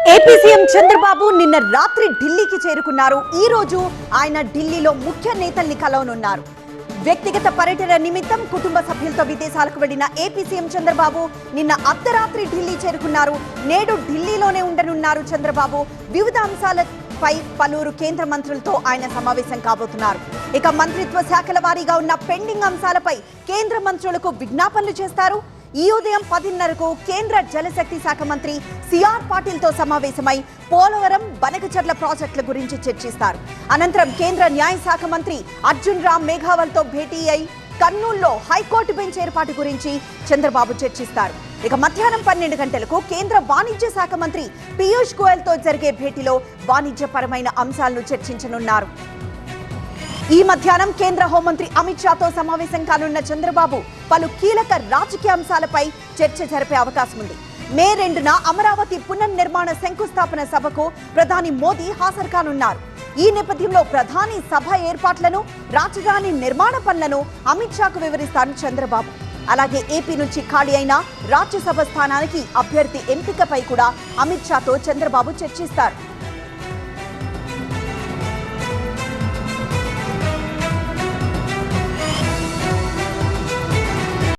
AP CM Chandrababu నిన్న రాత్రి ఢిల్లీకి చేరుకున్నారు. ఈ రోజు ఆయన ఢిల్లీలో ముఖ్య నేతల్ని కలవనున్నారు. వ్యక్తిగత పర్యటన నిమిత్తం కుటుంబ సభ్యులతో విదేశాలకు వెళ్లిన ఏపీ సీఎం చంద్రబాబు నిన్న అర్ధరాత్రి ఢిల్లీ చేరుకున్నారు. నేడు ఢిల్లీలోనే ఉండనున్నారు చంద్రబాబు. వివిధ అంశాలపై పలువురు కేంద్ర మంత్రులతో ఆయన సమావేశం కాబోతున్నారు. ఇక మంత్రిత్వ శాఖల వారీగా ఉన్న పెండింగ్ అంశాలపై కేంద్ర మంత్రులకు విజ్ఞాపనలు చేస్తారు. ఈ ఉదయం 10:30కు కేంద్ర జలశక్తి శాఖ మంత్రి సిఆర్ పాటిల్ తో సమావేశమై పోలవరం బనకచర్ల ప్రాజెక్టుల గురించి చర్చిస్తారు. అనంతరం కేంద్ర న్యాయ శాఖ మంత్రి అర్జున్ రామ్ మేఘవాల్ తో భేటీ అయి కర్నూలులో హైకోర్టు బెంచ్ ఏర్పాటు గురించి చంద్రబాబు చర్చిస్తారు. ఇక మధ్యాహ్నం 12 గంటలకు కేంద్ర వాణిజ్య శాఖ మంత్రి పీయూష్ గోయల్ తో జరిగే భేటీలో వాణిజ్యపరమైన అంశాలను చర్చించనున్నారు. ఈ మధ్యాహ్నం కేంద్ర హోంమంత్రి అమిత్ షాతో సమావేశం కానున్న చంద్రబాబు పలు కీలక రాజకీయ అంశాలపై చర్చ జరిపే అవకాశం ఉంది. మే 2న అమరావతి పునర్నిర్మాణ శంకుస్థాపన సభకు ప్రధాని మోదీ హాజరు కానున్నారు. ఈ నేపథ్యంలో ప్రధాని సభ ఏర్పాట్లను, రాజధాని నిర్మాణ పనులను అమిత్ షాకు వివరిస్తారు చంద్రబాబు. అలాగే ఏపీ నుంచి ఖాళీ అయిన రాజ్యసభ స్థానానికి అభ్యర్థి ఎంపికపై కూడా అమిత్ షాతో చంద్రబాబు చర్చిస్తారు.